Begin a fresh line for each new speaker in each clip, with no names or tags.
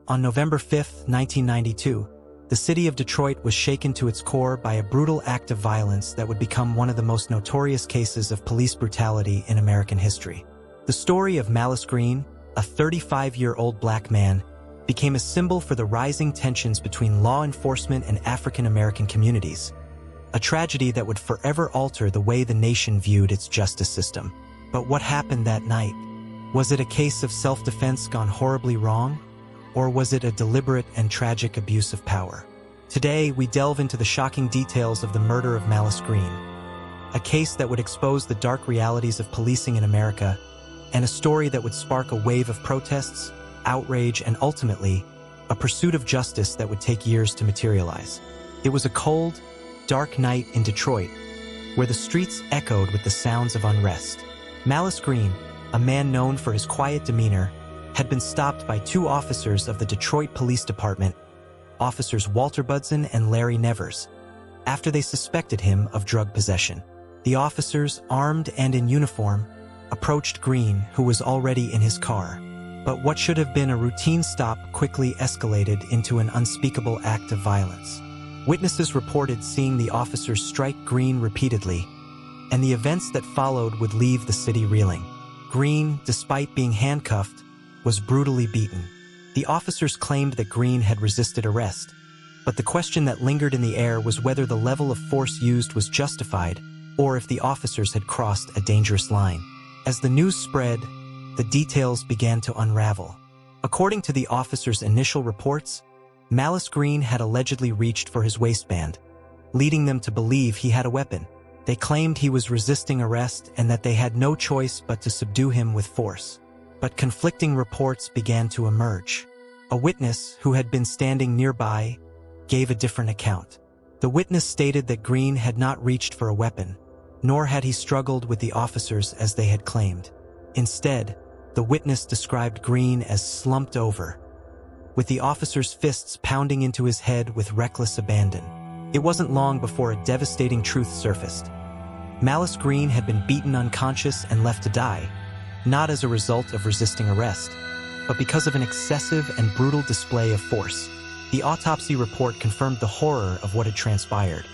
On November 5, 1992, the city of Detroit was shaken to its core by a brutal act of violence that would become one of the most notorious cases of police brutality in American history. The story of Malice Green, a 35-year-old black man, became a symbol for the rising tensions between law enforcement and African-American communities, a tragedy that would forever alter the way the nation viewed its justice system. But what happened that night? Was it a case of self-defense gone horribly wrong? Or was it a deliberate and tragic abuse of power? Today, we delve into the shocking details of the murder of Malice Green, a case that would expose the dark realities of policing in America, and a story that would spark a wave of protests, outrage, and ultimately, a pursuit of justice that would take years to materialize. It was a cold, dark night in Detroit, where the streets echoed with the sounds of unrest. Malice Green, a man known for his quiet demeanor, had been stopped by two officers of the Detroit Police Department, Officers Walter Budzyn and Larry Nevers, after they suspected him of drug possession. The officers, armed and in uniform, approached Green, who was already in his car. But what should have been a routine stop quickly escalated into an unspeakable act of violence. Witnesses reported seeing the officers strike Green repeatedly, and the events that followed would leave the city reeling. Green, despite being handcuffed, was brutally beaten. The officers claimed that Green had resisted arrest, but the question that lingered in the air was whether the level of force used was justified or if the officers had crossed a dangerous line. As the news spread, the details began to unravel. According to the officers' initial reports, Malice Green had allegedly reached for his waistband, leading them to believe he had a weapon. They claimed he was resisting arrest and that they had no choice but to subdue him with force. But conflicting reports began to emerge. A witness who had been standing nearby gave a different account. The witness stated that Green had not reached for a weapon, nor had he struggled with the officers as they had claimed. Instead, the witness described Green as slumped over, with the officers' fists pounding into his head with reckless abandon. It wasn't long before a devastating truth surfaced. Malice Green had been beaten unconscious and left to die, not as a result of resisting arrest, but because of an excessive and brutal display of force. The autopsy report confirmed the horror of what had transpired.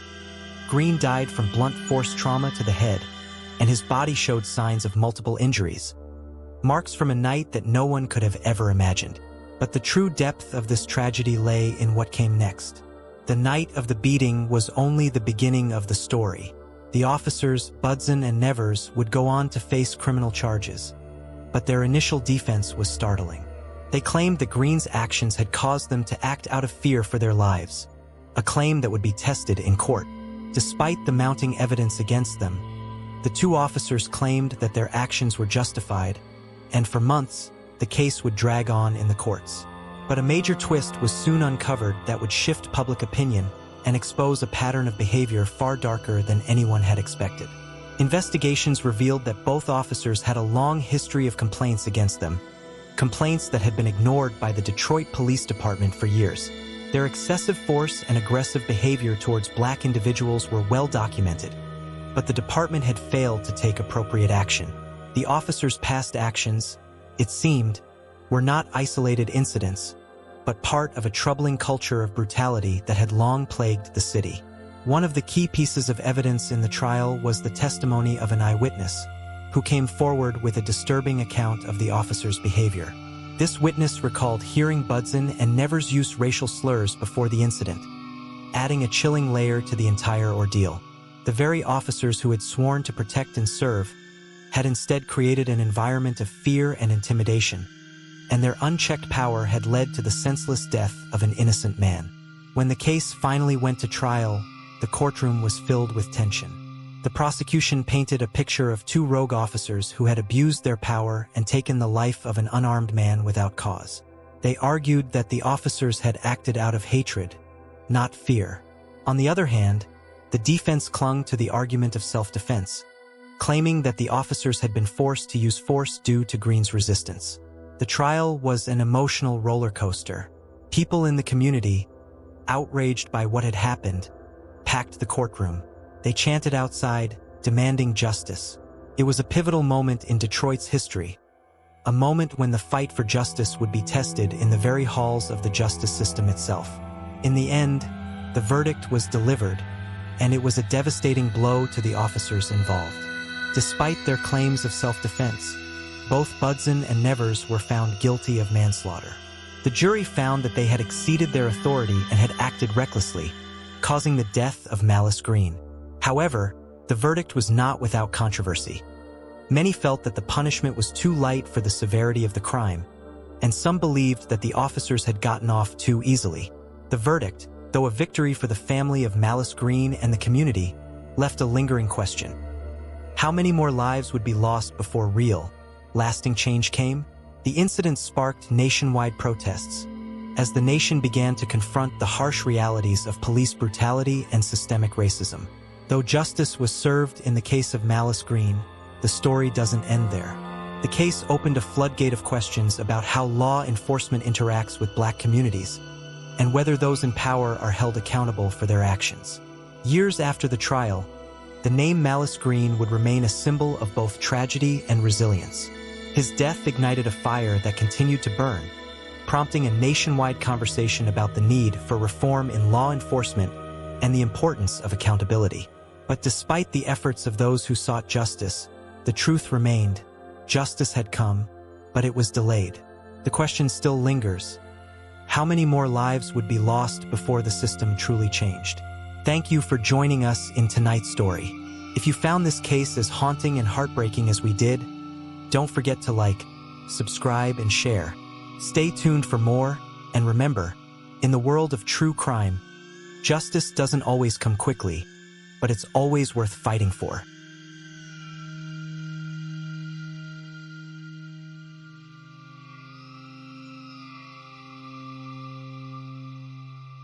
Green died from blunt force trauma to the head, and his body showed signs of multiple injuries, marks from a night that no one could have ever imagined. But the true depth of this tragedy lay in what came next. The night of the beating was only the beginning of the story. The officers, Budzyn and Nevers, would go on to face criminal charges, but their initial defense was startling. They claimed that Green's actions had caused them to act out of fear for their lives, a claim that would be tested in court. Despite the mounting evidence against them, the two officers claimed that their actions were justified, and for months, the case would drag on in the courts. But a major twist was soon uncovered that would shift public opinion and expose a pattern of behavior far darker than anyone had expected. Investigations revealed that both officers had a long history of complaints against them, complaints that had been ignored by the Detroit Police Department for years. Their excessive force and aggressive behavior towards black individuals were well documented, but the department had failed to take appropriate action. The officers' past actions, it seemed, were not isolated incidents, but part of a troubling culture of brutality that had long plagued the city. One of the key pieces of evidence in the trial was the testimony of an eyewitness, who came forward with a disturbing account of the officers' behavior. This witness recalled hearing Budzyn and Nevers use racial slurs before the incident, adding a chilling layer to the entire ordeal. The very officers who had sworn to protect and serve had instead created an environment of fear and intimidation, and their unchecked power had led to the senseless death of an innocent man. When the case finally went to trial, the courtroom was filled with tension. The prosecution painted a picture of two rogue officers who had abused their power and taken the life of an unarmed man without cause. They argued that the officers had acted out of hatred, not fear. On the other hand, the defense clung to the argument of self-defense, claiming that the officers had been forced to use force due to Green's resistance. The trial was an emotional roller coaster. People in the community, outraged by what had happened, packed the courtroom. They chanted outside, demanding justice. It was a pivotal moment in Detroit's history, a moment when the fight for justice would be tested in the very halls of the justice system itself. In the end, the verdict was delivered, and it was a devastating blow to the officers involved. Despite their claims of self-defense, both Budzyn and Nevers were found guilty of manslaughter. The jury found that they had exceeded their authority and had acted recklessly, causing the death of Malice Green. However, the verdict was not without controversy. Many felt that the punishment was too light for the severity of the crime, and some believed that the officers had gotten off too easily. The verdict, though a victory for the family of Malice Green and the community, left a lingering question. How many more lives would be lost before real, lasting change came? The incident sparked nationwide protests, as the nation began to confront the harsh realities of police brutality and systemic racism. Though justice was served in the case of Malice Green, the story doesn't end there. The case opened a floodgate of questions about how law enforcement interacts with Black communities, and whether those in power are held accountable for their actions. Years after the trial, the name Malice Green would remain a symbol of both tragedy and resilience. His death ignited a fire that continued to burn, prompting a nationwide conversation about the need for reform in law enforcement and the importance of accountability. But despite the efforts of those who sought justice, the truth remained. Justice had come, but it was delayed. The question still lingers. How many more lives would be lost before the system truly changed? Thank you for joining us in tonight's story. If you found this case as haunting and heartbreaking as we did, don't forget to like, subscribe, and share. Stay tuned for more, and remember, in the world of true crime, justice doesn't always come quickly, but it's always worth fighting for.